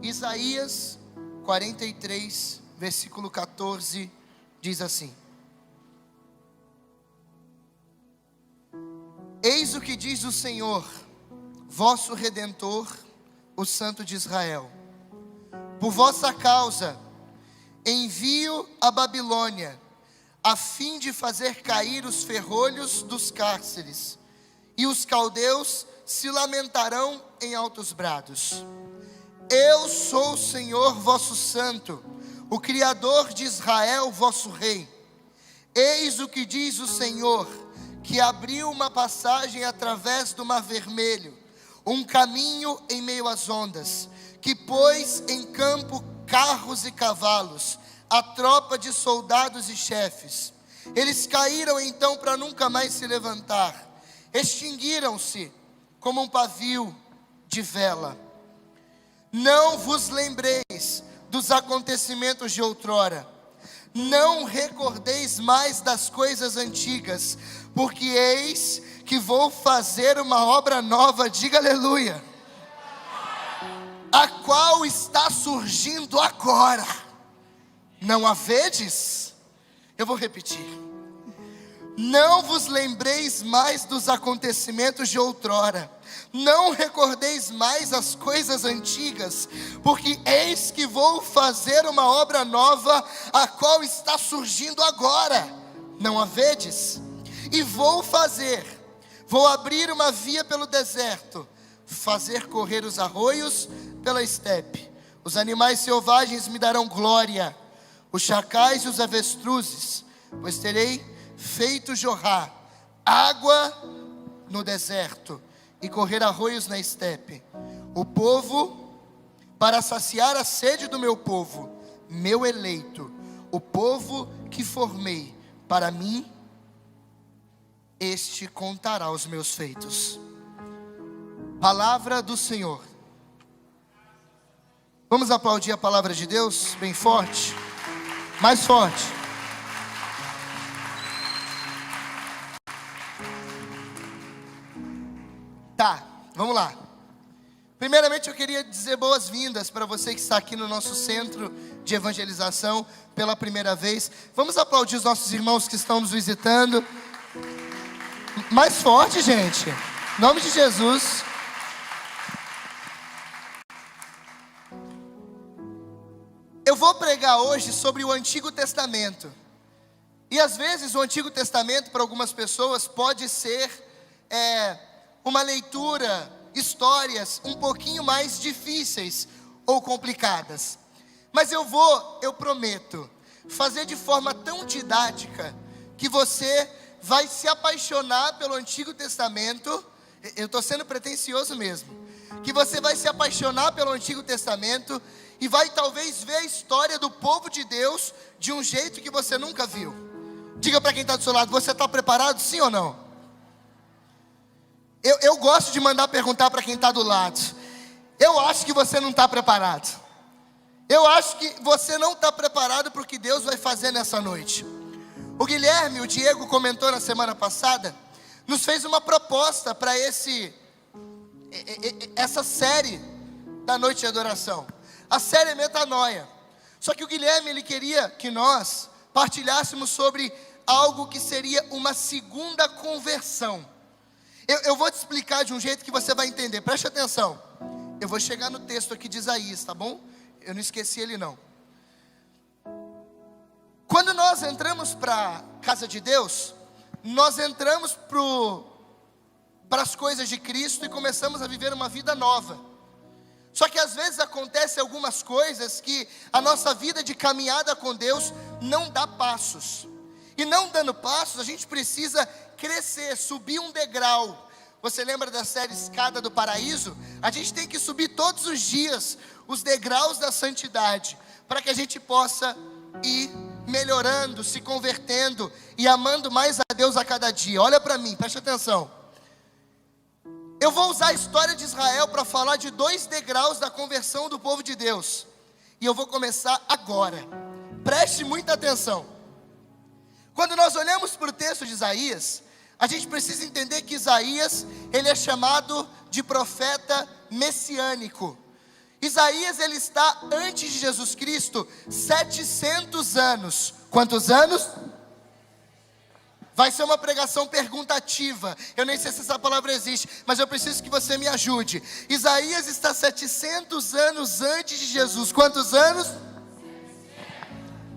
Isaías 43, versículo 14, diz assim: Eis o que diz o Senhor, vosso Redentor, o Santo de Israel: por vossa causa envio a Babilônia, a fim de fazer cair os ferrolhos dos cárceres, e os caldeus se lamentarão em altos brados. Eu sou o Senhor vosso Santo, o Criador de Israel, vosso Rei. Eis o que diz o Senhor, que abriu uma passagem através do Mar Vermelho, um caminho em meio às ondas, que pôs em campo carros e cavalos, a tropa de soldados e chefes. Eles caíram então para nunca mais se levantar, extinguiram-se como um pavio de vela. Não vos lembreis dos acontecimentos de outrora, não recordeis mais das coisas antigas, porque eis que vou fazer uma obra nova, diga aleluia, a qual está surgindo agora. Não a vedes? Eu vou repetir. Não vos lembreis mais dos acontecimentos de outrora, não recordeis mais as coisas antigas, porque eis que vou fazer uma obra nova, a qual está surgindo agora. Não a vedes? E vou abrir uma via pelo deserto, fazer correr os arroios pela estepe. Os animais selvagens me darão glória, os chacais e os avestruzes, pois terei feito jorrar água no deserto e correr arroios na estepe. O povo, para saciar a sede do meu povo, meu eleito, o povo que formei para mim, este contará os meus feitos. Palavra do Senhor. Vamos aplaudir a palavra de Deus bem forte, mais forte. Tá, vamos lá. Primeiramente eu queria dizer boas-vindas para você que está aqui no nosso centro de evangelização pela primeira vez. Vamos aplaudir os nossos irmãos que estão nos visitando. Mais forte, gente. Em nome de Jesus. Eu vou pregar hoje sobre o Antigo Testamento. E às vezes o Antigo Testamento para algumas pessoas pode ser uma leitura, histórias um pouquinho mais difíceis ou complicadas. Mas eu prometo, fazer de forma tão didática que você vai se apaixonar pelo Antigo Testamento. Eu estou sendo pretensioso mesmo. Que você vai se apaixonar pelo Antigo Testamento e vai talvez ver a história do povo de Deus de um jeito que você nunca viu. Diga para quem está do seu lado, você está preparado, sim ou não? Eu gosto de mandar perguntar para quem está do lado. Eu acho que você não está preparado. Eu acho que você não está preparado para o que Deus vai fazer nessa noite. O Guilherme, o Diego comentou na semana passada, nos fez uma proposta para essa série da noite de adoração. A série é Metanoia. Só que o Guilherme, ele queria que nós partilhássemos sobre algo que seria uma segunda conversão. Eu vou te explicar de um jeito que você vai entender. Preste atenção. Eu vou chegar no texto aqui de Isaías, tá bom? Eu não esqueci ele não. Quando nós entramos para a casa de Deus, nós entramos para as coisas de Cristo e começamos a viver uma vida nova. Só que às vezes acontecem algumas coisas que a nossa vida de caminhada com Deus não dá passos. E não dando passos, a gente precisa crescer, subir um degrau. Você lembra da série Escada do Paraíso? A gente tem que subir todos os dias os degraus da santidade, para que a gente possa ir melhorando, se convertendo e amando mais a Deus a cada dia. Olha para mim, preste atenção. Eu vou usar a história de Israel para falar de 2 degraus da conversão do povo de Deus. E eu vou começar agora. Preste muita atenção. Quando nós olhamos para o texto de Isaías, a gente precisa entender que Isaías, ele é chamado de profeta messiânico. Isaías, ele está antes de Jesus Cristo 700 anos. Quantos anos? Vai ser uma pregação perguntativa. Eu nem sei se essa palavra existe, mas eu preciso que você me ajude. Isaías está 700 anos antes de Jesus. Quantos anos?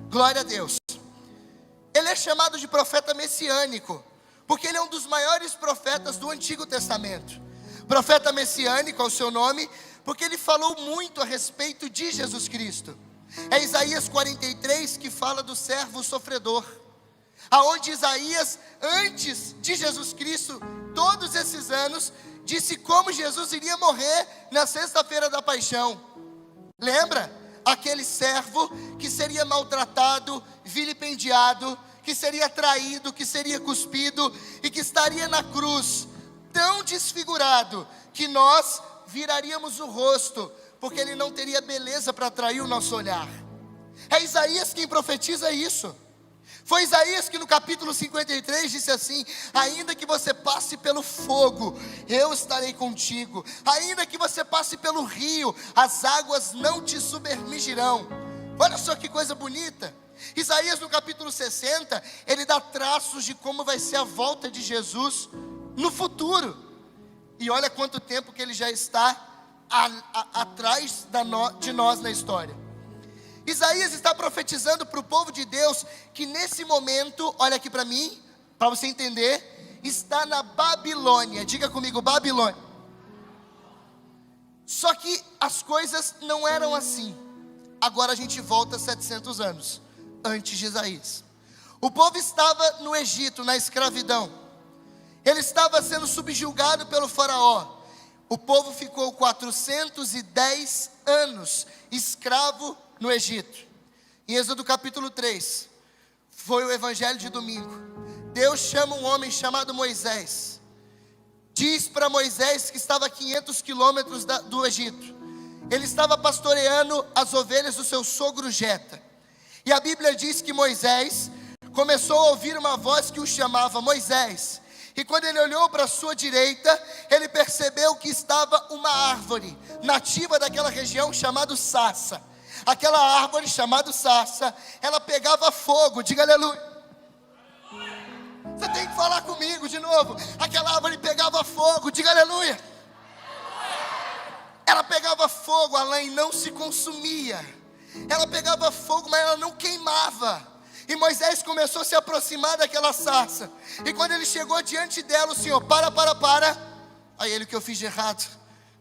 Glória a Deus. Ele é chamado de profeta messiânico, porque ele é um dos maiores profetas do Antigo Testamento. Profeta messiânico é o seu nome, porque ele falou muito a respeito de Jesus Cristo. É Isaías 43 que fala do servo sofredor, aonde Isaías, antes de Jesus Cristo, todos esses anos, disse como Jesus iria morrer na sexta-feira da paixão. Lembra? Aquele servo que seria maltratado, vilipendiado, que seria traído, que seria cuspido e que estaria na cruz, tão desfigurado, que nós viraríamos o rosto, porque ele não teria beleza para atrair o nosso olhar. É Isaías quem profetiza isso. Foi Isaías que no capítulo 53 disse assim: ainda que você passe pelo fogo, eu estarei contigo. Ainda que você passe pelo rio, as águas não te submergirão. Olha só que coisa bonita. Isaías no capítulo 60, ele dá traços de como vai ser a volta de Jesus no futuro. E olha quanto tempo que ele já está atrás de nós na história. Isaías está profetizando para o povo de Deus que nesse momento, olha aqui para mim, para você entender, está na Babilônia. Diga comigo, Babilônia. Só que as coisas não eram assim. Agora a gente volta 700 anos antes de Isaías. O povo estava no Egito, na escravidão. Ele estava sendo subjugado pelo faraó. O povo ficou 410 anos escravo no Egito. Em Êxodo capítulo 3, foi o evangelho de domingo. Deus chama um homem chamado Moisés. Diz para Moisés que estava a 500 quilômetros do Egito. Ele estava pastoreando as ovelhas do seu sogro Jeta. E a Bíblia diz que Moisés começou a ouvir uma voz que o chamava: Moisés. E quando ele olhou para a sua direita, ele percebeu que estava uma árvore nativa daquela região chamada sarça. Aquela árvore chamada sarça, ela pegava fogo. Diga aleluia. Você tem que falar comigo de novo. Aquela árvore pegava fogo. Diga aleluia. Ela pegava fogo, a lã não se consumia. Ela pegava fogo, mas ela não queimava. E Moisés começou a se aproximar daquela sarça. E quando ele chegou diante dela, o Senhor: para. Aí ele: o que eu fiz de errado?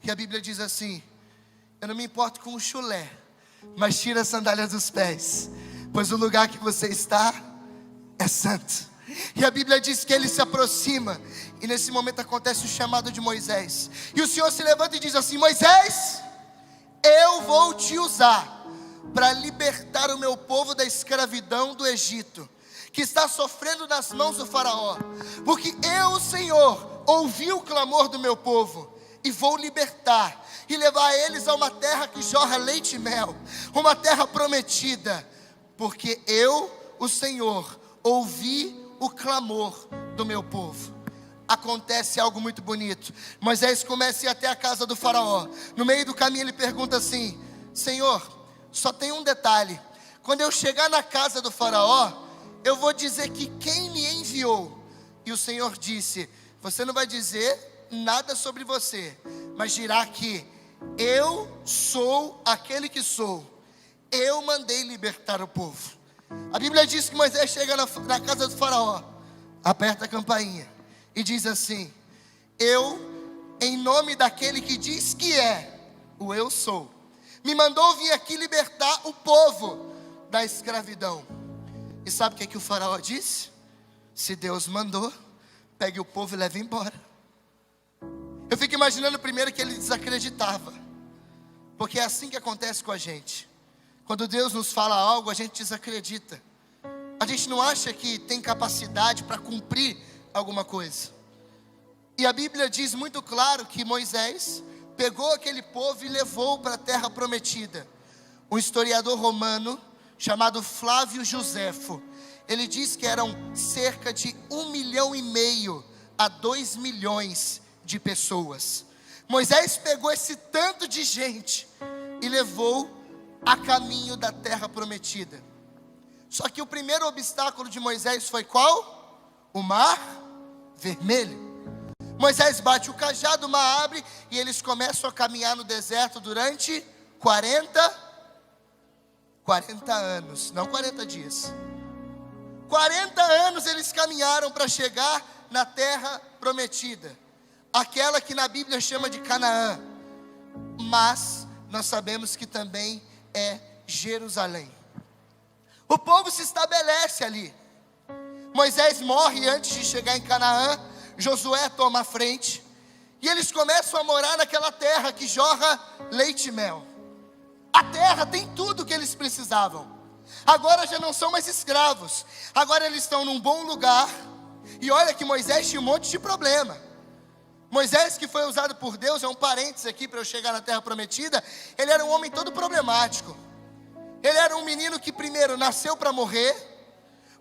E a Bíblia diz assim: eu não me importo com o chulé, mas tira a sandália dos pés, pois o lugar que você está é santo. E a Bíblia diz que ele se aproxima. E nesse momento acontece o chamado de Moisés. E o Senhor se levanta e diz assim: Moisés, eu vou te usar para libertar o meu povo da escravidão do Egito, que está sofrendo nas mãos do faraó. Porque eu, o Senhor, ouvi o clamor do meu povo, e vou libertar, e levar eles a uma terra que jorra leite e mel, uma terra prometida. Porque eu, o Senhor, ouvi o clamor do meu povo. Acontece algo muito bonito. Moisés começa a ir até a casa do faraó. No meio do caminho ele pergunta assim: Senhor, só tem um detalhe: quando eu chegar na casa do faraó, eu vou dizer que quem me enviou. E o Senhor disse: você não vai dizer nada sobre você, mas dirá que eu sou aquele que sou. Eu mandei libertar o povo. A Bíblia diz que Moisés chega na casa do faraó, aperta a campainha e diz assim: eu, em nome daquele que diz que é o eu sou, me mandou vir aqui libertar o povo da escravidão. E sabe o que o faraó disse? Se Deus mandou, pegue o povo e leve embora. Eu fico imaginando primeiro que ele desacreditava, porque é assim que acontece com a gente. Quando Deus nos fala algo, a gente desacredita. A gente não acha que tem capacidade para cumprir alguma coisa. E a Bíblia diz muito claro que Moisés pegou aquele povo e levou para a terra prometida. Um historiador romano chamado Flávio Joséfo, ele diz que eram cerca de 1,5 milhão a 2 milhões de pessoas. Moisés pegou esse tanto de gente, e levou a caminho da terra prometida. Só que o primeiro obstáculo de Moisés foi qual? O mar vermelho. Moisés bate o cajado, o mar abre e eles começam a caminhar no deserto durante 40 anos, não 40 dias. 40 anos eles caminharam para chegar na terra prometida, aquela que na Bíblia chama de Canaã, mas nós sabemos que também é Jerusalém. O povo se estabelece ali. Moisés morre antes de chegar em Canaã. Josué toma a frente e eles começam a morar naquela terra que jorra leite e mel. A terra tem tudo o que eles precisavam. Agora já não são mais escravos. Agora eles estão num bom lugar. E olha que Moisés tinha um monte de problema. Moisés, que foi usado por Deus, é um parênteses aqui para eu chegar na terra prometida. Ele era um homem todo problemático. Ele era um menino que primeiro nasceu para morrer,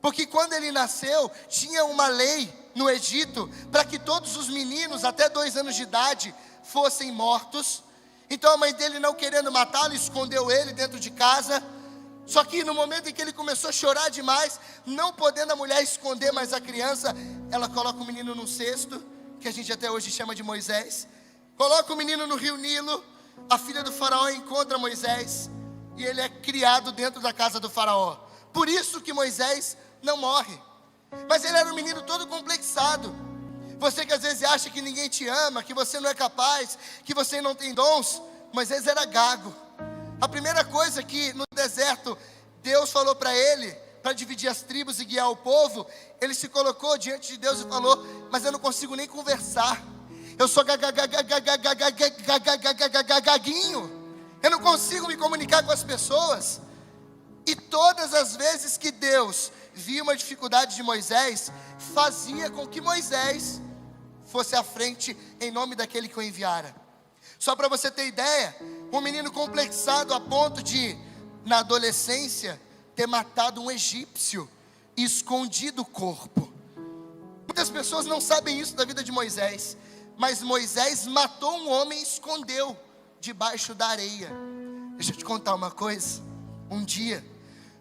porque quando ele nasceu, tinha uma lei no Egito, para que todos os meninos até 2 anos de idade fossem mortos. Então a mãe dele, não querendo matá-lo, escondeu ele dentro de casa. Só que no momento em que ele começou a chorar demais, não podendo a mulher esconder mais a criança, ela coloca o menino num cesto, que a gente até hoje chama de Moisés, coloca o menino no rio Nilo. A filha do faraó encontra Moisés, e ele é criado dentro da casa do faraó. Por isso que Moisés não morre. Mas ele era um menino todo complexado. Você que às vezes acha que ninguém te ama, que você não é capaz, que você não tem dons, Moisés era gago. A primeira coisa que no deserto Deus falou para ele, para dividir as tribos e guiar o povo, ele se colocou diante de Deus e falou: mas eu não consigo nem conversar, eu sou gaguinho, eu não consigo me comunicar com as pessoas. E todas as vezes que Deus via uma dificuldade de Moisés, fazia com que Moisés fosse à frente em nome daquele que o enviara. Só para você ter ideia, um menino complexado a ponto de, na adolescência, ter matado um egípcio e escondido o corpo. Muitas pessoas não sabem isso da vida de Moisés, mas Moisés matou um homem e escondeu debaixo da areia. Deixa eu te contar uma coisa. Um dia,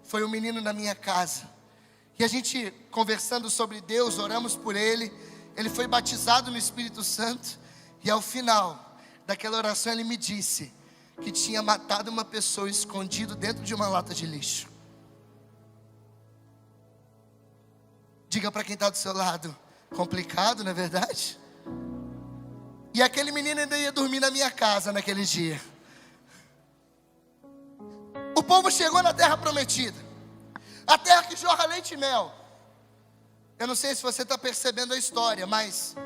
foi um menino na minha casa, e a gente conversando sobre Deus, oramos por ele. Ele foi batizado no Espírito Santo, e ao final daquela oração ele me disse que tinha matado uma pessoa escondido dentro de uma lata de lixo. Diga para quem está do seu lado: complicado, não é verdade? E aquele menino ainda ia dormir na minha casa naquele dia. O povo chegou na terra prometida, a terra que jorra leite e mel. Eu não sei se você está percebendo a história, mas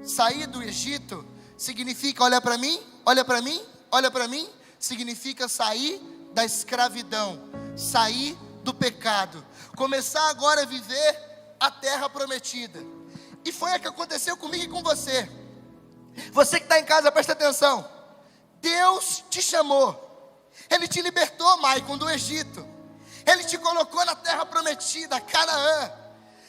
sair do Egito significa, olha para mim, olha para mim, olha para mim, significa sair da escravidão, sair do pecado, começar agora a viver a terra prometida. E foi o que aconteceu comigo e com você. Você que está em casa, presta atenção. Deus te chamou, Ele te libertou, Maicon, do Egito. Ele te colocou na terra prometida, Canaã.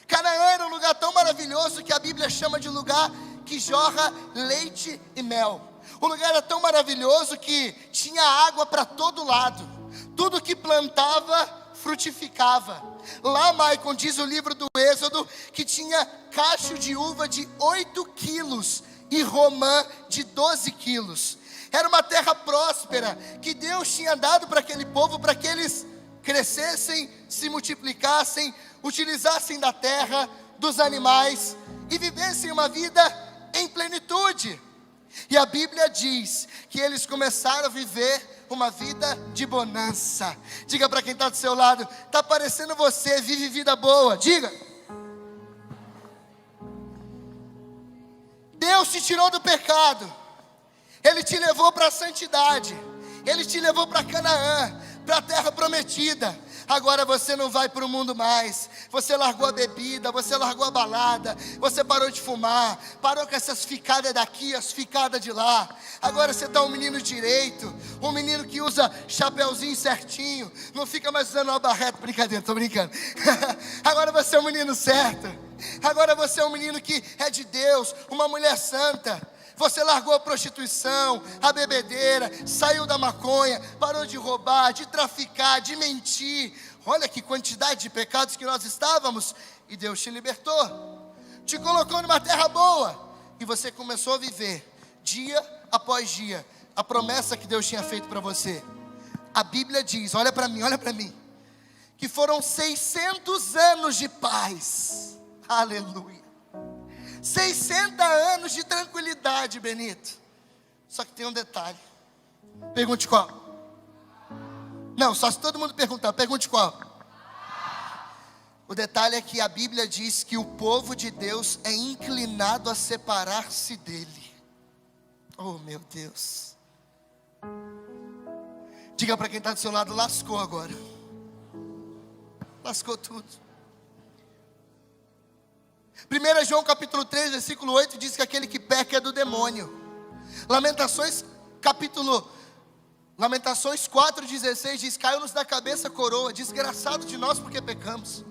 Canaã era um lugar tão maravilhoso que a Bíblia chama de lugar que jorra leite e mel. O lugar era tão maravilhoso que tinha água para todo lado. Tudo que plantava, frutificava. Lá, Maicon, diz o livro do Êxodo, que tinha cacho de uva de 8 quilos e romã de 12 quilos. Era uma terra próspera, que Deus tinha dado para aquele povo, para que eles crescessem, se multiplicassem, utilizassem da terra, dos animais, e vivessem uma vida em plenitude. E a Bíblia diz que eles começaram a viver uma vida de bonança. Diga para quem está do seu lado: está parecendo você, vive vida boa. Diga. Deus te tirou do pecado, Ele te levou para a santidade, Ele te levou para Canaã, para a terra prometida. Agora você não vai para o mundo mais. Você largou a bebida, você largou a balada, você parou de fumar, parou com essas ficadas daqui, as ficadas de lá. Agora você está um menino direito, um menino que usa chapeuzinho certinho, não fica mais usando uma barreta. Brincadeira, estou brincando. Agora você é um menino certo. Agora você é um menino que é de Deus, uma mulher santa. Você largou a prostituição, a bebedeira, saiu da maconha, parou de roubar, de traficar, de mentir. Olha que quantidade de pecados que nós estávamos. E Deus te libertou, te colocou numa terra boa. E você começou a viver, dia após dia, a promessa que Deus tinha feito para você. A Bíblia diz, olha para mim, que foram 600 anos de paz. Aleluia. 60 anos de tranquilidade, Benito. Só que tem um detalhe. Pergunte qual? Não, só se todo mundo perguntar, pergunte qual? O detalhe é que a Bíblia diz que o povo de Deus é inclinado a separar-se dele. Oh, meu Deus. Diga para quem está do seu lado, lascou agora. Lascou tudo. 1 João capítulo 3, versículo 8 diz que aquele que peca é do demônio. Lamentações 4,16 diz: caiu-nos da cabeça a coroa, desgraçado de nós porque pecamos.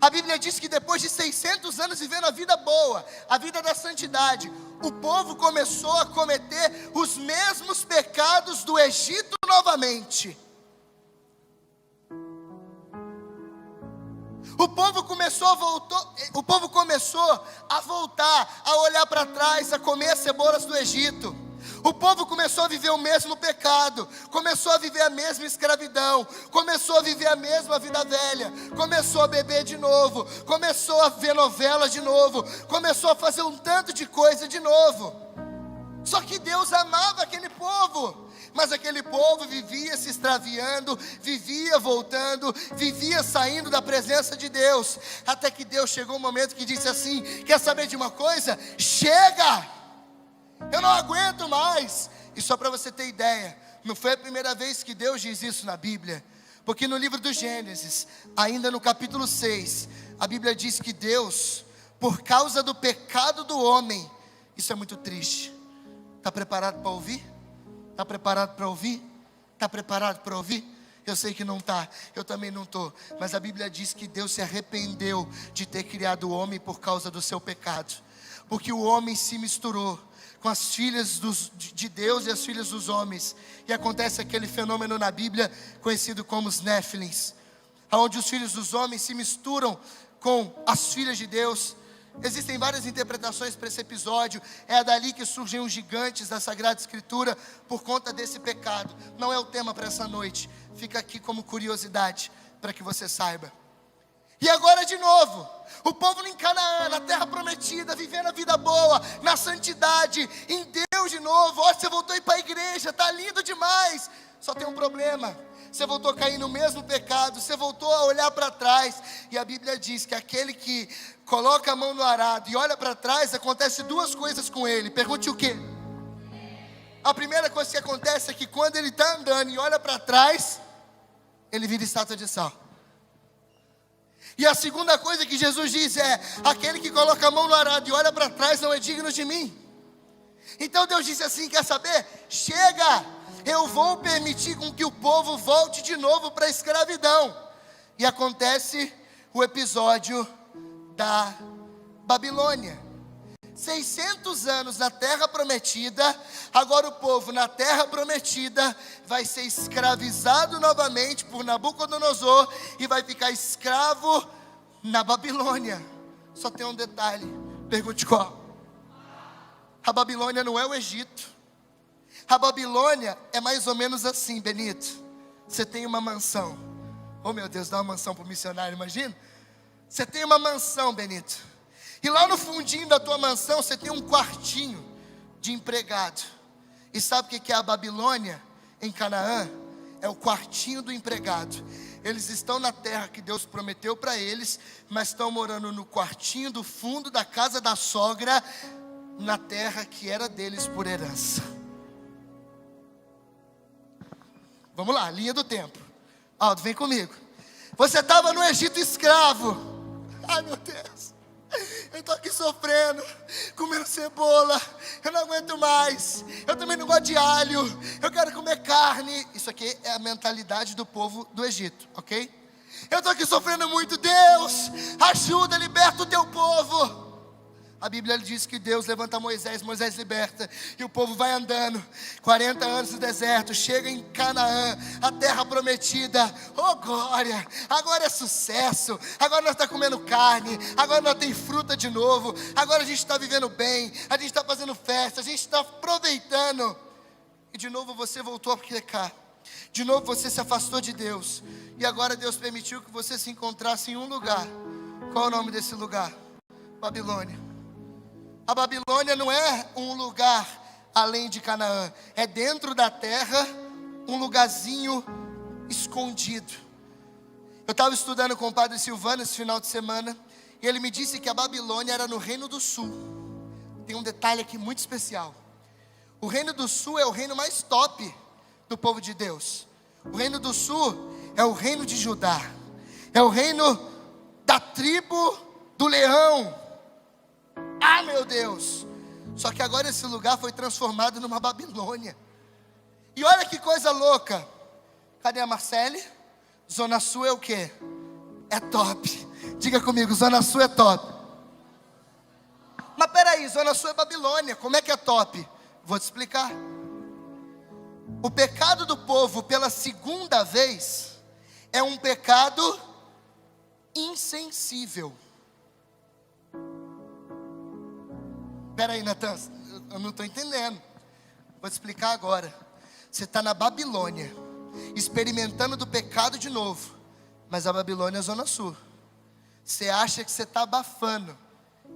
A Bíblia diz que depois de 600 anos vivendo a vida boa, a vida da santidade, o povo começou a cometer os mesmos pecados do Egito novamente. O povo começou a voltar, a olhar para trás, a comer as cebolas do Egito. O povo começou a viver o mesmo pecado, começou a viver a mesma escravidão, começou a viver a mesma vida velha, começou a beber de novo, começou a ver novela de novo, começou a fazer um tanto de coisa de novo. Só que Deus amava aquele povo, mas aquele povo vivia se extraviando, vivia voltando, vivia saindo da presença de Deus, até que Deus chegou um momento que disse assim: quer saber de uma coisa? Chega! Eu não aguento mais. E só para você ter ideia, não foi a primeira vez que Deus diz isso na Bíblia, porque no livro do Gênesis, ainda no capítulo 6, a Bíblia diz que Deus, por causa do pecado do homem, isso é muito triste. Está preparado para ouvir? Está preparado para ouvir? Está preparado para ouvir? Eu sei que não está, eu também não estou, mas a Bíblia diz que Deus se arrependeu de ter criado o homem por causa do seu pecado, porque o homem se misturou com as filhas de Deus e as filhas dos homens, e acontece aquele fenômeno na Bíblia conhecido como os Néfilins, onde os filhos dos homens se misturam com as filhas de Deus. Existem várias interpretações para esse episódio. É dali que surgem os gigantes da Sagrada Escritura, por conta desse pecado. Não é o tema para essa noite, fica aqui como curiosidade, para que você saiba. E agora de novo, o povo em Canaã, na terra prometida, vivendo a vida boa, na santidade, em Deus de novo. Olha, você voltou a ir para a igreja, está lindo demais. Só tem um problema, você voltou a cair no mesmo pecado, você voltou a olhar para trás. E a Bíblia diz que aquele que coloca a mão no arado e olha para trás, acontece duas coisas com ele. Pergunte o quê? A primeira coisa que acontece é que quando ele está andando e olha para trás, ele vira estátua de sal. E a segunda coisa que Jesus diz é: aquele que coloca a mão no arado e olha para trás não é digno de mim. Então Deus disse assim: quer saber? Chega, eu vou permitir com que o povo volte de novo para a escravidão. E acontece o episódio da Babilônia. 600 anos na terra prometida, agora o povo na terra prometida vai ser escravizado novamente por Nabucodonosor e vai ficar escravo na Babilônia. Só tem um detalhe, pergunte qual? A Babilônia não é o Egito. A Babilônia é mais ou menos assim, Benito. Você tem uma mansão. Oh meu Deus, dá uma mansão para o missionário, imagina. Você tem uma mansão, Benito. E lá no fundinho da tua mansão você tem um quartinho de empregado. E sabe o que é a Babilônia em Canaã? É o quartinho do empregado. Eles estão na terra que Deus prometeu para eles, mas estão morando no quartinho do fundo da casa da sogra, na terra que era deles por herança. Vamos lá, linha do tempo. Aldo, vem comigo. Você estava no Egito escravo. Ai meu Deus, eu estou aqui sofrendo, comendo cebola, eu não aguento mais, eu também não gosto de alho, eu quero comer carne. Isso aqui é a mentalidade do povo do Egito, ok? Eu estou aqui sofrendo muito, Deus, ajuda, liberta o teu povo. A Bíblia diz que Deus levanta Moisés, Moisés liberta, e o povo vai andando, 40 anos no deserto, chega em Canaã, a terra prometida. Oh glória, agora é sucesso, agora nós estamos comendo carne, agora nós temos fruta de novo, agora a gente está vivendo bem, a gente está fazendo festa, a gente está aproveitando. E de novo você voltou a pecar, de novo você se afastou de Deus, e agora Deus permitiu que você se encontrasse em um lugar. Qual é o nome desse lugar? Babilônia. A Babilônia não é um lugar além de Canaã, é dentro da terra, um lugarzinho escondido. Eu estava estudando com o padre Silvano esse final de semana, e ele me disse que a Babilônia era no Reino do Sul. Tem um detalhe aqui muito especial. O Reino do Sul é o reino mais top do povo de Deus. O Reino do Sul é o reino de Judá, é o reino da tribo do leão. Ah, meu Deus! Só que agora esse lugar foi transformado numa Babilônia. E olha que coisa louca. Cadê a Marcele? Zona Sul é o quê? É top. Diga comigo, Zona Sul é top. Mas peraí, Zona Sul é Babilônia. Como é que é top? Vou te explicar. O pecado do povo pela segunda vez é um pecado insensível. Peraí, Natan, eu não estou entendendo. Vou te explicar agora. Você está na Babilônia, experimentando do pecado de novo, mas a Babilônia é a Zona Sul. Você acha que você está abafando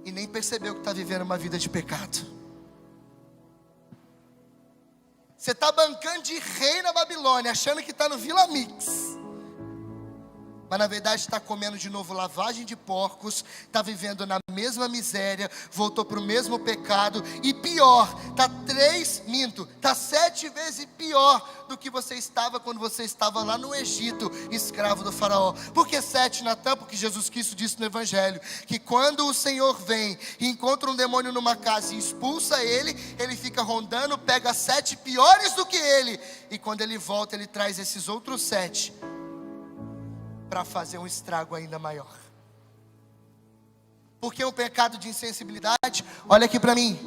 e nem percebeu que está vivendo uma vida de pecado. Você está bancando de rei na Babilônia, achando que está no Vila Mix, mas na verdade está comendo de novo lavagem de porcos, está vivendo na mesma miséria, voltou para o mesmo pecado, e pior, está 7 vezes pior do que você estava quando você estava lá no Egito, escravo do faraó. Por que 7, Natan? Porque Jesus Cristo disse no Evangelho, que quando o Senhor vem e encontra um demônio numa casa e expulsa ele, ele fica rondando, pega 7 piores do que ele, e quando ele volta ele traz esses outros 7, para fazer um estrago ainda maior. Por que um pecado de insensibilidade? Olha aqui para mim.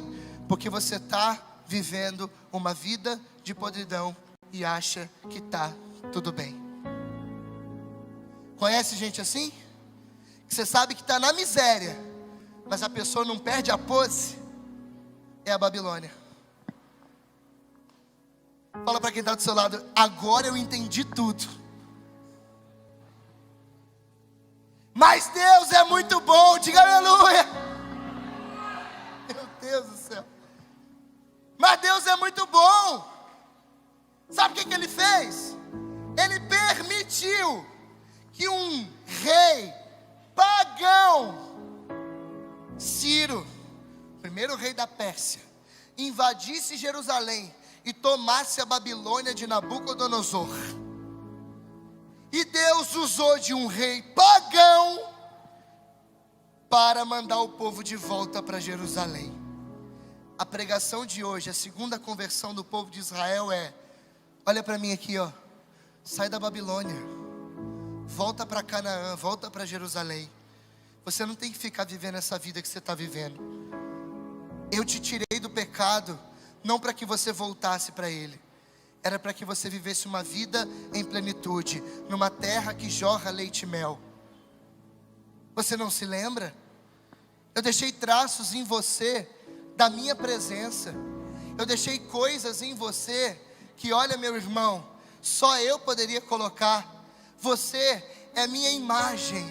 Porque você está vivendo uma vida de podridão e acha que está tudo bem. Conhece gente assim? Que você sabe que está na miséria, mas a pessoa não perde a pose. É a Babilônia. Fala para quem está do seu lado: agora eu entendi tudo. Mas Deus é muito bom, diga aleluia. Meu Deus do céu. Mas Deus é muito bom. Sabe o que ele fez? Ele permitiu que um rei pagão, Ciro, primeiro rei da Pérsia, invadisse Jerusalém e tomasse a Babilônia de Nabucodonosor. E Deus usou de um rei pagão para mandar o povo de volta para Jerusalém. A pregação de hoje, a segunda conversão do povo de Israel é: olha para mim aqui, ó. Sai da Babilônia, volta para Canaã, volta para Jerusalém. Você não tem que ficar vivendo essa vida que você está vivendo. Eu te tirei do pecado, não para que você voltasse para ele. Era para que você vivesse uma vida em plenitude, numa terra que jorra leite e mel. Você não se lembra? Eu deixei traços em você da minha presença. Eu deixei coisas em você que, olha, meu irmão, só eu poderia colocar. Você é minha imagem.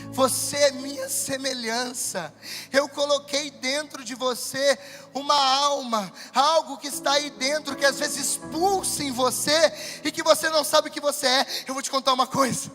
Você é minha semelhança. Eu coloquei dentro de você uma alma, algo que está aí dentro, que às vezes pulsa em você e que você não sabe o que você é. Eu vou te contar uma coisa,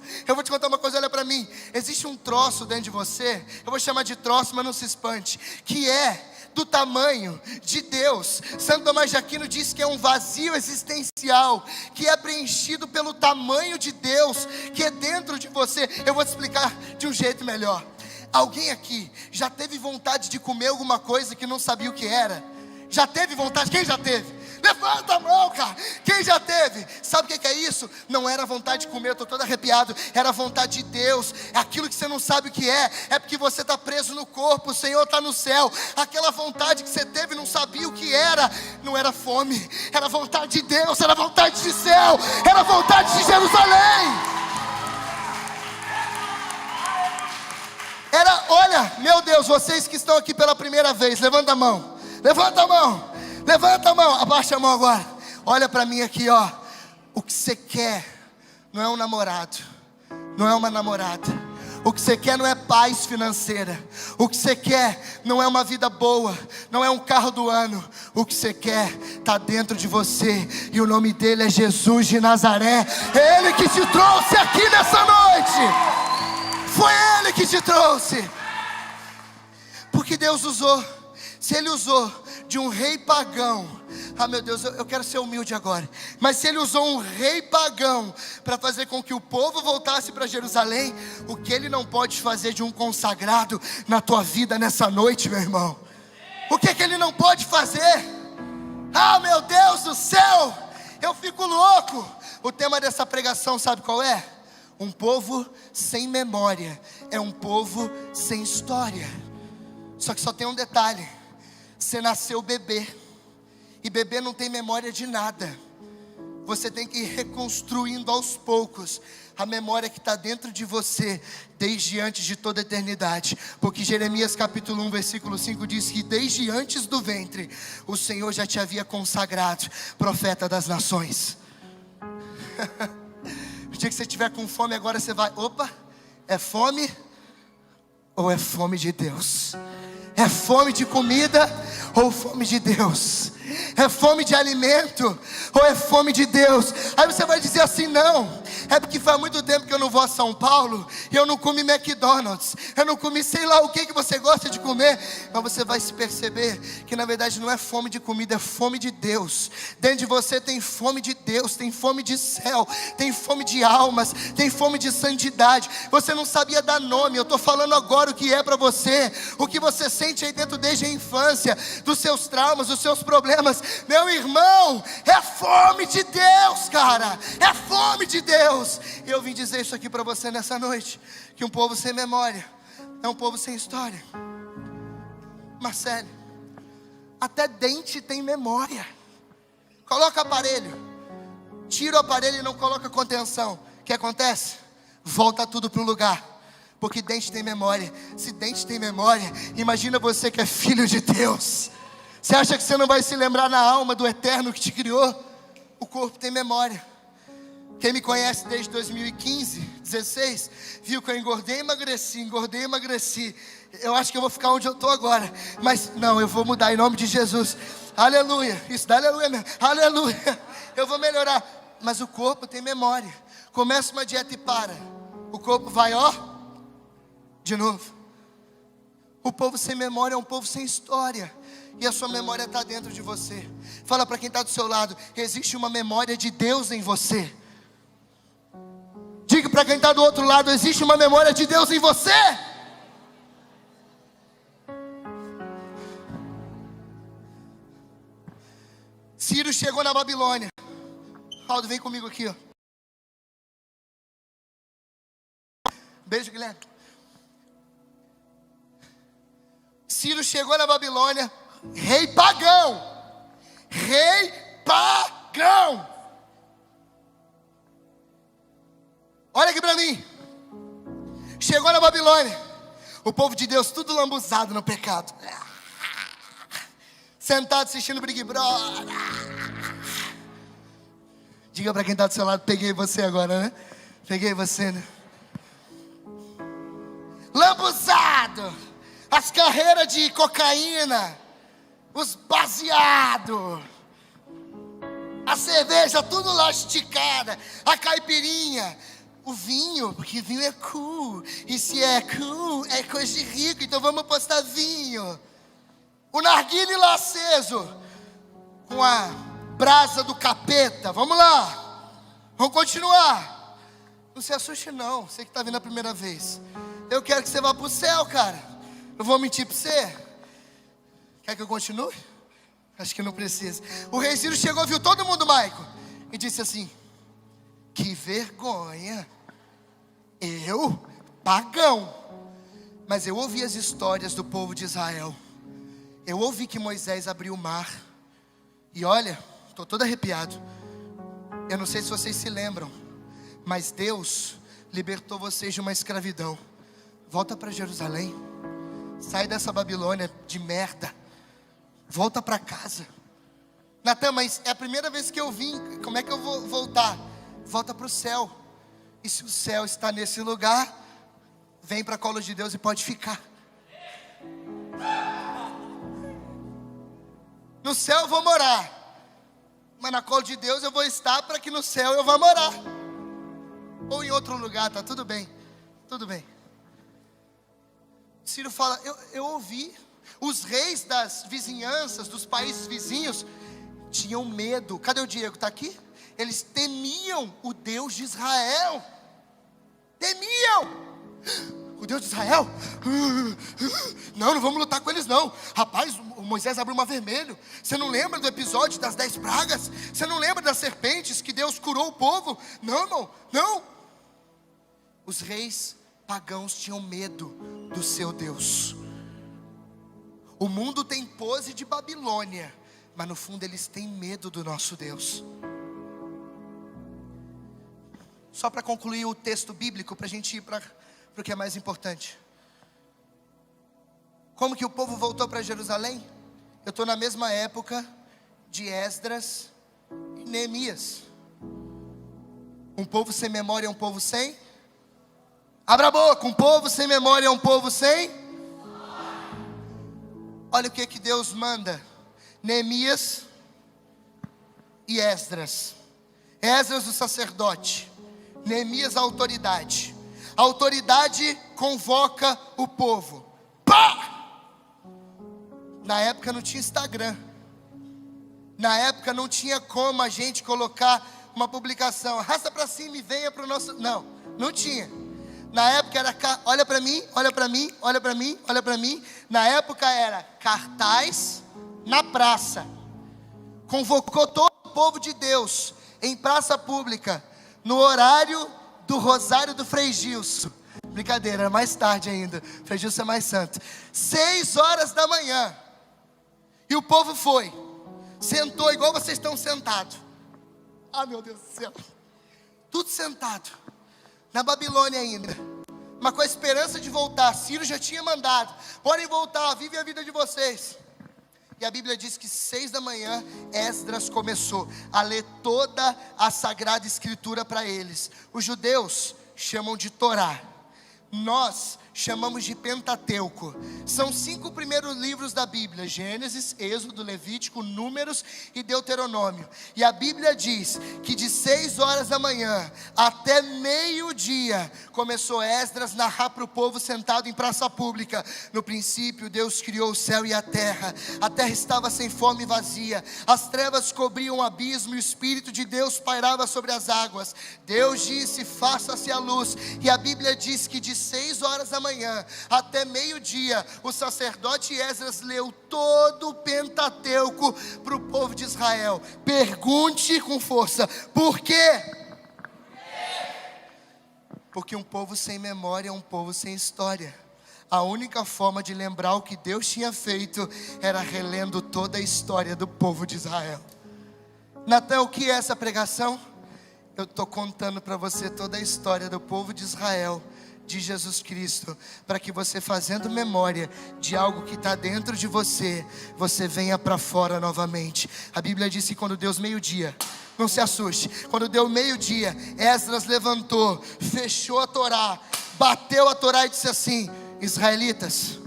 olha para mim. Existe um troço dentro de você, eu vou chamar de troço, mas não se espante, que é do tamanho de Deus. Santo Tomás de Aquino diz que é um vazio existencial, que é preenchido pelo tamanho de Deus, que é dentro de você. Eu vou te explicar de um jeito melhor. Alguém aqui já teve vontade de comer alguma coisa que não sabia o que era? Já teve vontade? Quem já teve? Levanta a mão, cara. Quem já teve? Sabe o que é isso? Não era vontade de comer, eu estou todo arrepiado. Era a vontade de Deus. É aquilo que você não sabe o que é porque você está preso no corpo, o Senhor está no céu. Aquela vontade que você teve, não sabia o que era. Não era fome, era vontade de Deus, era vontade de céu, era vontade de Jerusalém. Olha, meu Deus, vocês que estão aqui pela primeira vez, levanta a mão, levanta a mão, levanta a mão, abaixa a mão agora. Olha para mim aqui, ó. O que você quer não é um namorado, não é uma namorada. O que você quer não é paz financeira. O que você quer não é uma vida boa, não é um carro do ano. O que você quer está dentro de você, e o nome dele é Jesus de Nazaré. É Ele que te trouxe aqui nessa noite. Foi Ele que te trouxe. Porque Deus usou. Se Ele usou de um rei pagão, meu Deus, eu quero ser humilde agora. Mas se Ele usou um rei pagão para fazer com que o povo voltasse para Jerusalém, o que Ele não pode fazer de um consagrado na tua vida nessa noite, meu irmão? O que Ele não pode fazer? Meu Deus do céu, eu fico louco. O tema dessa pregação, sabe qual é? Um povo sem memória é um povo sem história. Só que só tem um detalhe: você nasceu bebê, e bebê não tem memória de nada. Você tem que ir reconstruindo aos poucos a memória que está dentro de você, desde antes de toda a eternidade. Porque Jeremias capítulo 1, versículo 5 diz que desde antes do ventre, o Senhor já te havia consagrado profeta das nações. O dia que você estiver com fome agora, você vai, opa, é fome ou é fome de Deus? É fome de comida ou fome de Deus? É fome de alimento ou é fome de Deus? Aí você vai dizer assim: não, é porque faz muito tempo que eu não vou a São Paulo e eu não comi McDonald's, eu não comi sei lá o que você gosta de comer. Mas você vai se perceber que na verdade não é fome de comida, é fome de Deus. Dentro de você tem fome de Deus, tem fome de céu, tem fome de almas, tem fome de santidade. Você não sabia dar nome, eu estou falando agora o que é para você, o que você sente aí dentro desde a infância, dos seus traumas, dos seus problemas. Meu irmão, é fome de Deus, cara, é fome de Deus. E eu vim dizer isso aqui para você nessa noite, que um povo sem memória é um povo sem história. Marcelo, até dente tem memória. Coloca aparelho, tira o aparelho e não coloca contenção. O que acontece? Volta tudo para o lugar. Porque dente tem memória. Se dente tem memória, imagina você que é filho de Deus. Você acha que você não vai se lembrar na alma do eterno que te criou? O corpo tem memória. Quem me conhece desde 2015, 16, viu que eu engordei e emagreci. Eu acho que eu vou ficar onde eu estou agora. Mas não, eu vou mudar em nome de Jesus. Aleluia, isso dá aleluia mesmo. Aleluia, eu vou melhorar. Mas o corpo tem memória. Começa uma dieta e para. O corpo vai, ó, de novo. O povo sem memória é um povo sem história. E a sua memória está dentro de você. Fala para quem está do seu lado: existe uma memória de Deus em você. Diga para quem está do outro lado: existe uma memória de Deus em você. Ciro chegou na Babilônia. Aldo, vem comigo aqui, ó. Beijo, Guilherme. Ciro chegou na Babilônia, rei pagão. Rei pagão. Olha aqui para mim. Chegou na Babilônia, o povo de Deus tudo lambuzado no pecado, sentado assistindo Big Brother. Diga para quem está do seu lado: peguei você agora, né? Peguei você, né? Lambuzado, as carreiras de cocaína, os baseados, a cerveja tudo lá esticada, a caipirinha, o vinho, porque vinho é cool, e se é cool, é coisa de rico, então vamos postar vinho. O narguilé lá aceso, com a brasa do capeta. Vamos lá, vamos continuar. Não se assuste não, você que está vindo a primeira vez. Eu quero que você vá para o céu, cara. Eu vou mentir para você? Quer que eu continue? Acho que não precisa. O rei Ciro chegou, viu todo mundo, Maico, e disse assim: que vergonha, eu, pagão. Mas eu ouvi as histórias do povo de Israel. Eu ouvi que Moisés abriu o mar. E olha, estou todo arrepiado. Eu não sei se vocês se lembram, mas Deus libertou vocês de uma escravidão. Volta para Jerusalém. Sai dessa Babilônia de merda. Volta para casa. Natan, mas é a primeira vez que eu vim. Como é que eu vou voltar? Volta para o céu. E se o céu está nesse lugar, vem para a colo de Deus e pode ficar. No céu eu vou morar, mas na colo de Deus eu vou estar para que no céu eu vá morar. Ou em outro lugar, tá tudo bem. Tudo bem. Ciro fala, eu ouvi. Os reis das vizinhanças, dos países vizinhos, tinham medo. Cadê o Diego? Está aqui? Eles temiam o Deus de Israel. Temiam. O Deus de Israel? Não vamos lutar com eles não. Rapaz, o Moisés abriu o mar vermelho. Você não lembra do episódio das 10 pragas? Você não lembra das serpentes que Deus curou o povo? Não, irmão, não. Os reis pagãos tinham medo do seu Deus. O mundo tem pose de Babilônia, mas no fundo eles têm medo do nosso Deus. Só para concluir o texto bíblico, para a gente ir para o que é mais importante. Como que o povo voltou para Jerusalém? Eu estou na mesma época de Esdras e Neemias. Um povo sem memória é um povo sem? Abra a boca, um povo sem memória é um povo sem? Olha o que Deus manda. Neemias e Esdras. Esdras o sacerdote, Neemias a autoridade. A autoridade convoca o povo. Pá! Na época não tinha Instagram. Na época não tinha como a gente colocar uma publicação. Arrasta para cima e venha para o nosso... Não tinha. Na época era, olha para mim, olha para mim, olha para mim, olha para mim. Na época era cartaz na praça. Convocou todo o povo de Deus em praça pública, no horário do rosário do Frei Gilson. Brincadeira, era mais tarde ainda. Frei Gilson é mais santo. 6 horas da manhã. E o povo foi. Sentou igual vocês estão sentados. Ah, meu Deus do céu. Tudo sentado. Na Babilônia ainda. Mas com a esperança de voltar. Ciro já tinha mandado. Podem voltar, vive a vida de vocês. E a Bíblia diz que 6 da manhã, Esdras começou a ler toda a Sagrada Escritura para eles. Os judeus chamam de Torá. Nós chamamos de Pentateuco. São 5 primeiros livros da Bíblia: Gênesis, Êxodo, Levítico, Números e Deuteronômio. E a Bíblia diz que de 6 horas da manhã até meio-dia começou Esdras a narrar para o povo sentado em praça pública. No princípio Deus criou o céu e a terra estava sem forma e vazia, as trevas cobriam o abismo e o Espírito de Deus pairava sobre as águas. Deus disse: faça-se a luz. E a Bíblia diz que de 6 horas da manhã até meio-dia o sacerdote Esdras leu todo o Pentateuco para o povo de Israel. Pergunte com força: por quê? Porque um povo sem memória é um povo sem história. A única forma de lembrar o que Deus tinha feito era relendo toda a história do povo de Israel. Natan, o que é essa pregação? Eu estou contando para você toda a história do povo de Israel, de Jesus Cristo, para que você, fazendo memória de algo que está dentro de você, você venha para fora novamente. A Bíblia diz que quando deu meio-dia, não se assuste, quando deu meio-dia, Esdras levantou, fechou a Torá, bateu a Torá e disse assim: israelitas,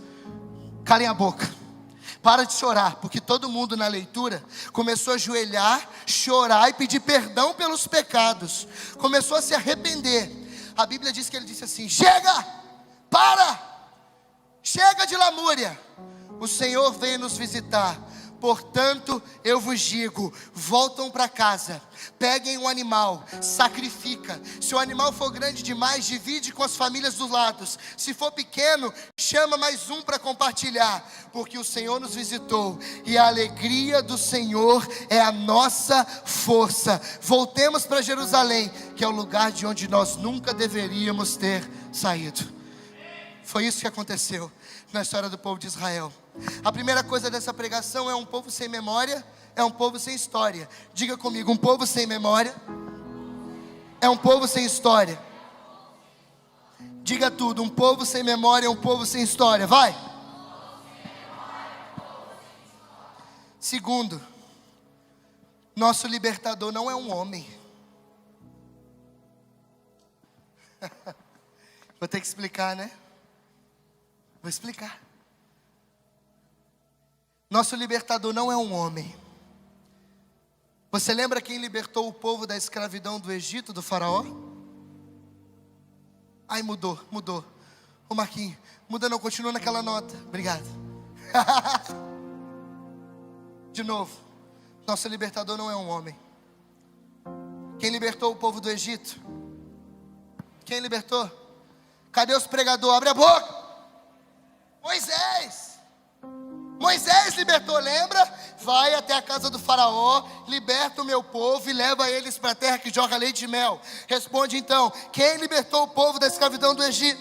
calem a boca, para de chorar, porque todo mundo na leitura começou a ajoelhar, chorar e pedir perdão pelos pecados, começou a se arrepender. A Bíblia diz que ele disse assim: chega, chega de lamúria, o Senhor veio nos visitar. Portanto, eu vos digo, voltam para casa, peguem um animal, sacrifica. Se o animal for grande demais, divide com as famílias dos lados. Se for pequeno, chama mais um para compartilhar, porque o Senhor nos visitou e a alegria do Senhor é a nossa força. Voltemos para Jerusalém, que é o lugar de onde nós nunca deveríamos ter saído. Foi isso que aconteceu na história do povo de Israel. A primeira coisa dessa pregação é um povo sem memória, é um povo sem história. Diga comigo, um povo sem memória é um povo sem história. Diga tudo, um povo sem memória é um povo sem história. Vai. Segundo, nosso libertador não é um homem. Vou ter que explicar, né? Vou explicar. Nosso libertador não é um homem. Você lembra quem libertou o povo da escravidão do Egito, do faraó? Ai, mudou. Ô Marquinhos, muda não, continua naquela nota. Obrigado. De novo, nosso libertador não é um homem. Quem libertou o povo do Egito? Quem libertou? Cadê os pregadores? Abre a boca. Moisés libertou, lembra? Vai até a casa do faraó, liberta o meu povo e leva eles para a terra que jorra leite e mel. Responde então, quem libertou o povo da escravidão do Egito?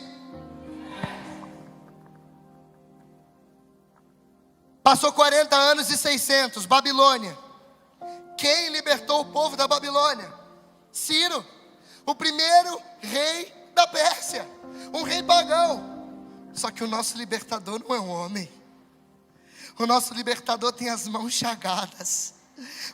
Passou 40 anos e 600, Babilônia. Quem libertou o povo da Babilônia? Ciro, o primeiro rei da Pérsia, um rei pagão. Só que o nosso libertador não é um homem. O nosso libertador tem as mãos chagadas.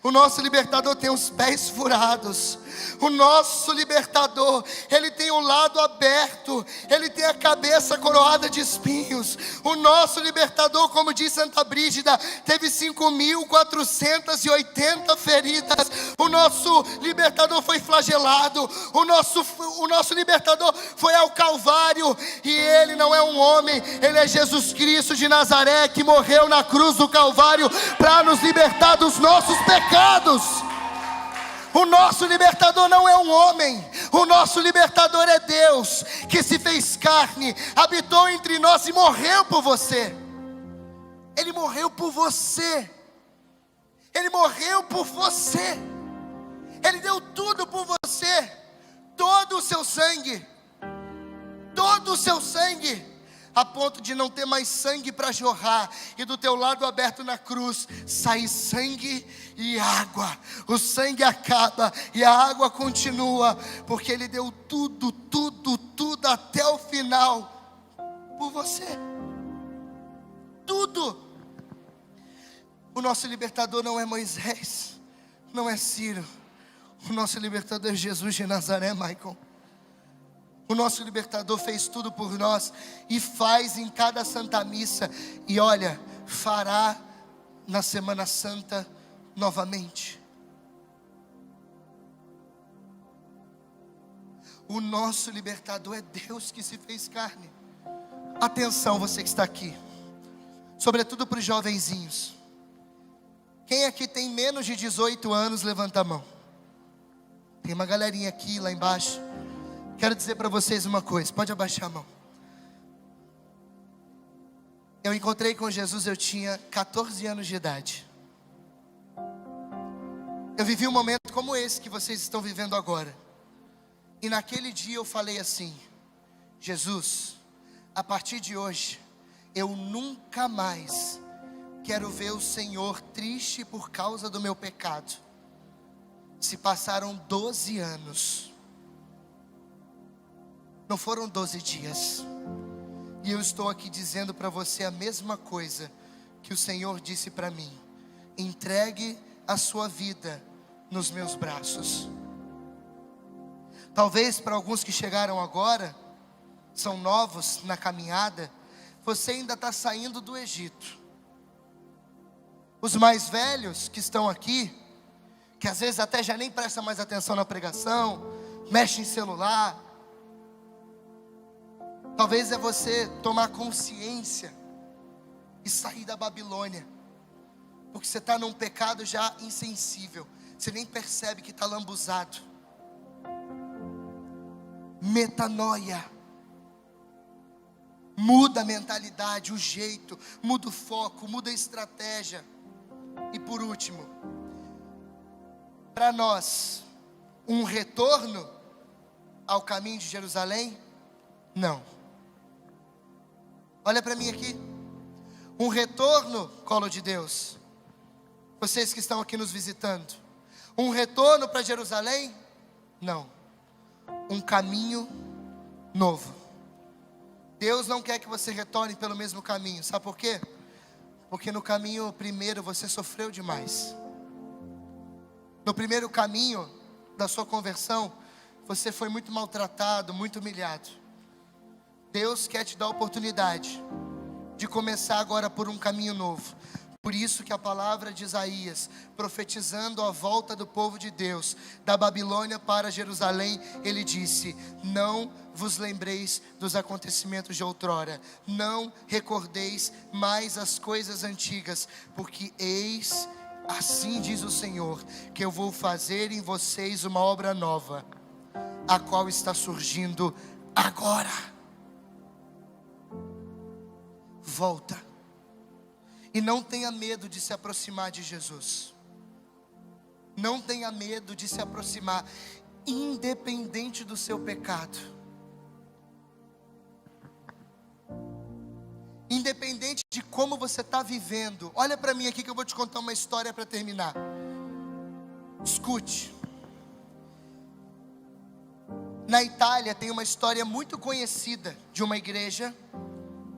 O nosso libertador tem os pés furados. O nosso libertador, ele tem o lado aberto. Ele tem a cabeça coroada de espinhos. O nosso libertador, como diz Santa Brígida, teve 5.480 feridas. O nosso libertador foi flagelado. O nosso libertador foi ao Calvário. E ele não é um homem, ele é Jesus Cristo de Nazaré, que morreu na cruz do Calvário para nos libertar dos nossos pecados. O nosso libertador não é um homem. O nosso libertador é Deus, que se fez carne, habitou entre nós e morreu por você. Ele morreu por você. Ele morreu por você. Ele deu tudo por você. Todo o seu sangue. Todo o seu sangue. A ponto de não ter mais sangue para jorrar, e do teu lado aberto na cruz sai sangue e água. O sangue acaba e a água continua, porque ele deu tudo até o final por você. Tudo. O nosso libertador não é Moisés, não é Ciro. O nosso libertador é Jesus de Nazaré, Michael. O nosso libertador fez tudo por nós e faz em cada Santa Missa. E olha, fará na Semana Santa novamente. O nosso libertador é Deus que se fez carne. Atenção, você que está aqui, sobretudo para os jovenzinhos. Quem aqui tem menos de 18 anos, levanta a mão. Tem uma galerinha aqui, lá embaixo. Quero dizer para vocês uma coisa, pode abaixar a mão. Eu encontrei com Jesus, eu tinha 14 anos de idade. Eu vivi um momento como esse que vocês estão vivendo agora. E naquele dia eu falei assim: Jesus, a partir de hoje, eu nunca mais quero ver o Senhor triste por causa do meu pecado. Se passaram 12 anos. Não foram 12 dias. E eu estou aqui dizendo para você a mesma coisa que o Senhor disse para mim: entregue a sua vida nos meus braços. Talvez para alguns que chegaram agora, são novos na caminhada, você ainda está saindo do Egito. Os mais velhos que estão aqui, que às vezes até já nem prestam mais atenção na pregação, mexem em celular. Talvez é você tomar consciência e sair da Babilônia, porque você está num pecado já insensível, você nem percebe que está lambuzado. Metanoia. muda a mentalidade, o jeito, muda o foco, muda a estratégia. E por último, para nós, um retorno ao caminho de Jerusalém? Não. Olha para mim aqui. Um retorno, colo de Deus, vocês que estão aqui nos visitando, um retorno para Jerusalém? Não. Um caminho novo. Deus não quer que você retorne pelo mesmo caminho. Sabe por quê? Porque no caminho primeiro você sofreu demais. No primeiro caminho da sua conversão, você foi muito maltratado, muito humilhado. Deus quer te dar a oportunidade de começar agora por um caminho novo. Por isso que a palavra de Isaías, profetizando a volta do povo de Deus, da Babilônia para Jerusalém, ele disse: não vos lembreis dos acontecimentos de outrora, não recordeis mais as coisas antigas, porque eis, assim diz o Senhor, que eu vou fazer em vocês uma obra nova, a qual está surgindo agora. Volta. E não tenha medo de se aproximar de Jesus. Não tenha medo de se aproximar, independente do seu pecado. Independente de como você está vivendo. Olha para mim aqui que eu vou te contar uma história para terminar. Escute. Na Itália tem uma história muito conhecida de uma igreja.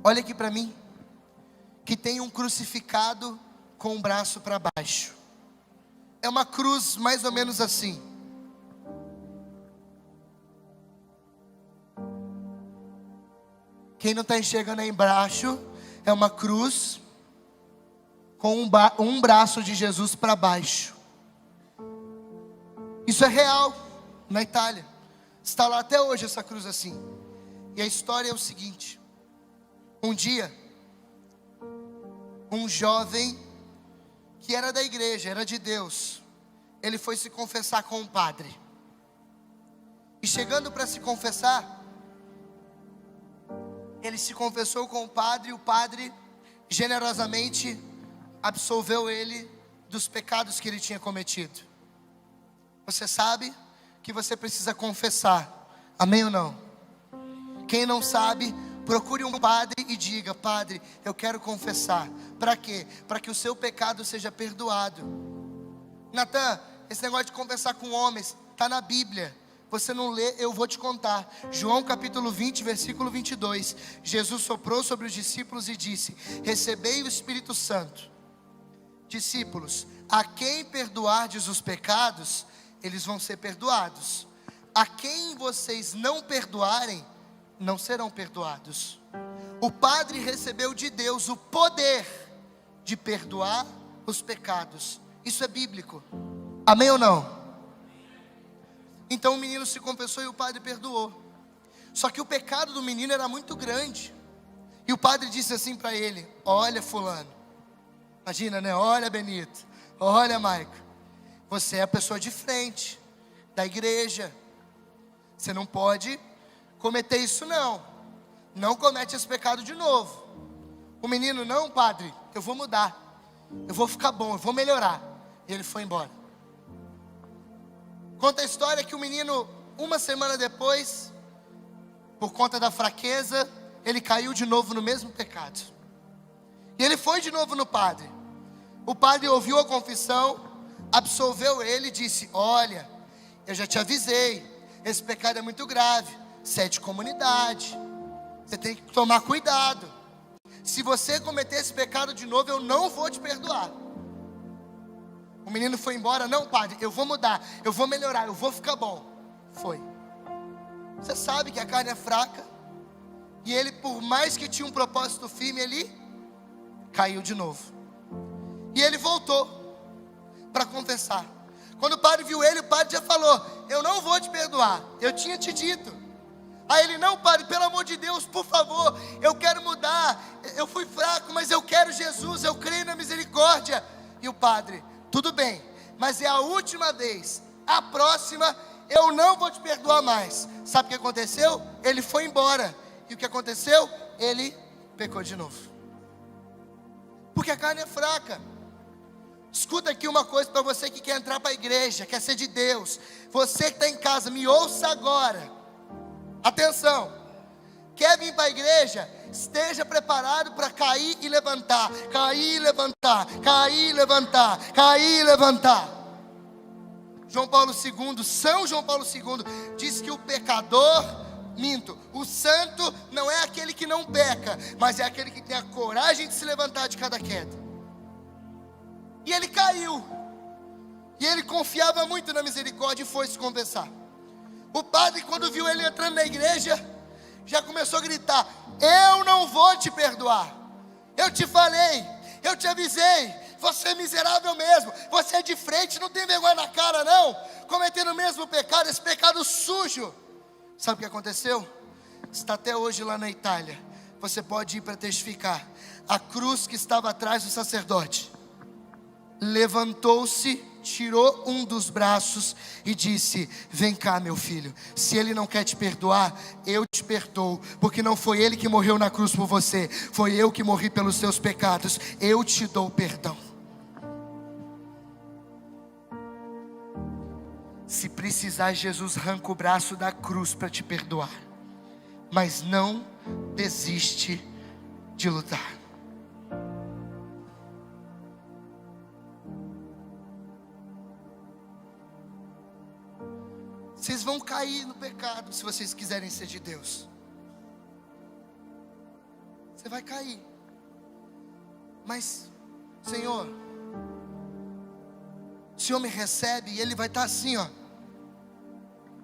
Olha aqui para mim. Que tem um crucificado com o braço para baixo. É uma cruz mais ou menos assim. Quem não está enxergando aí embaixo, é uma cruz com um braço de Jesus para baixo. Isso é real na Itália. Está lá até hoje essa cruz assim. E a história é o seguinte: um dia, um jovem que era da igreja, era de Deus, ele foi se confessar com um padre. E chegando para se confessar, ele se confessou com o padre, e o padre generosamente absolveu ele dos pecados que ele tinha cometido. Você sabe que você precisa confessar, amém ou não? Quem não sabe, procure um padre e diga: padre, eu quero confessar. Para quê? Para que o seu pecado seja perdoado. Natan, esse negócio de confessar com homens está na Bíblia. Você não lê, eu vou te contar. João capítulo 20, versículo 22. Jesus soprou sobre os discípulos e disse: recebei o Espírito Santo. Discípulos, a quem perdoardes os pecados, eles vão ser perdoados. A quem vocês não perdoarem, não serão perdoados. O padre recebeu de Deus o poder de perdoar os pecados. Isso é bíblico, amém ou não? Então o menino se confessou e o padre perdoou. Só que o pecado do menino era muito grande. E o padre disse assim para ele: olha fulano, imagina, né? Olha Benito, olha Maico, você é a pessoa de frente da igreja, você não pode cometer isso não. Não comete esse pecado de novo. O menino: não padre, eu vou mudar, eu vou ficar bom, eu vou melhorar. E ele foi embora. Conta a história que o menino, uma semana depois, por conta da fraqueza, ele caiu de novo no mesmo pecado. E ele foi de novo no padre. O padre ouviu a confissão, absolveu ele e disse: olha, eu já te avisei, esse pecado é muito grave, você é de comunidade, você tem que tomar cuidado. Se você cometer esse pecado de novo, eu não vou te perdoar. O menino foi embora: não padre, eu vou mudar, eu vou melhorar, eu vou ficar bom. Foi. Você sabe que a carne é fraca, e ele, por mais que tinha um propósito firme, ele caiu de novo. E ele voltou para confessar. Quando o padre viu ele, o padre já falou: eu não vou te perdoar, eu tinha te dito. Aí ele: não padre, pelo amor de Deus, por favor, eu quero mudar, eu fui fraco, mas eu quero Jesus, eu creio na misericórdia. E o padre: tudo bem, mas é a última vez, a próxima eu não vou te perdoar mais. Sabe o que aconteceu? Ele foi embora. E o que aconteceu? ele pecou de novo. Porque a carne é fraca. Escuta aqui uma coisa para você que quer entrar para a igreja, quer ser de Deus. Você que está em casa, me ouça agora. Atenção. Quer vir para a igreja? Esteja preparado para cair e levantar. Cair e levantar. Cair e levantar. Cair e levantar. João Paulo II, São João Paulo II, diz que o pecador, o santo não é aquele que não peca, mas é aquele que tem a coragem de se levantar de cada queda. E ele caiu. E ele confiava muito na misericórdia e foi se confessar. O padre, quando viu ele entrando na igreja, já começou a gritar: eu não vou te perdoar. Eu te falei, eu te avisei. Você é miserável mesmo. Você é de frente, não tem vergonha na cara não. Cometendo o mesmo pecado, esse pecado sujo. Sabe o que aconteceu? Está até hoje lá na Itália. Você pode ir para testificar. A cruz que estava atrás do sacerdote levantou-se, tirou um dos braços e disse: vem cá, meu filho, se ele não quer te perdoar, eu te perdoo, porque não foi ele que morreu na cruz por você, foi eu que morri pelos seus pecados, eu te dou perdão. Se precisar, Jesus arranca o braço da cruz para te perdoar, mas não desiste de lutar. Vocês vão cair no pecado se vocês quiserem ser de Deus. Você vai cair. Mas, Senhor, o Senhor me recebe e Ele vai estar assim, ó.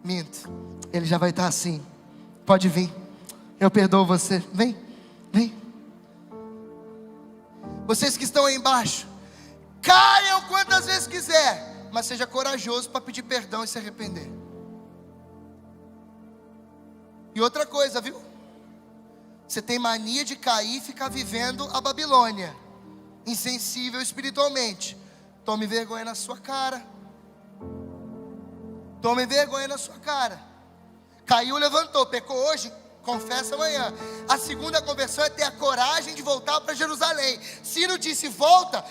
Minto, Ele já vai estar assim. Pode vir, eu perdoo você. Vem, vem. Vocês que estão aí embaixo, caiam quantas vezes quiser, mas seja corajoso para pedir perdão e se arrepender. E outra coisa, viu? Você tem mania de cair e ficar vivendo a Babilônia, insensível espiritualmente. Tome vergonha na sua cara. Tome vergonha na sua cara. Caiu, levantou, pecou hoje, confessa amanhã. A segunda conversão é ter a coragem de voltar para Jerusalém. Ciro disse: volta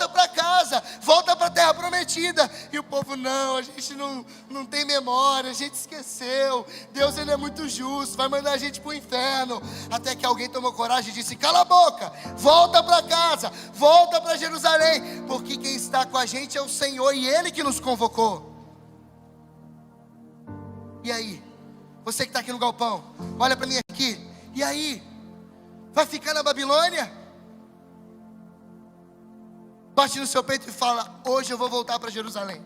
para casa, volta para a terra prometida. E o povo: não, a gente não tem memória, a gente esqueceu. Deus, Ele é muito justo, vai mandar a gente para o inferno. Até que alguém tomou coragem e disse: cala a boca, volta para casa, volta para Jerusalém, porque quem está com a gente é o Senhor e Ele que nos convocou. E aí? Você que está aqui no galpão, olha para mim aqui. E aí? Vai ficar na Babilônia? Bate no seu peito e fala: hoje eu vou voltar para Jerusalém.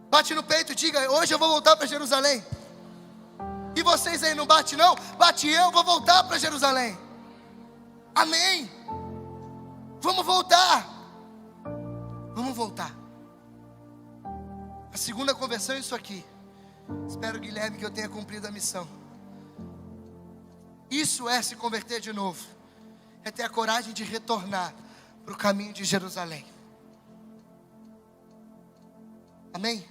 Bate no peito e diga: hoje eu vou voltar para Jerusalém. E vocês aí não bate não? Bate: eu vou voltar para Jerusalém. Amém. Vamos voltar. Vamos voltar. A segunda conversão é isso aqui. Espero, Guilherme, que eu tenha cumprido a missão. Isso é se converter de novo. É ter a coragem de retornar para o caminho de Jerusalém. Amém?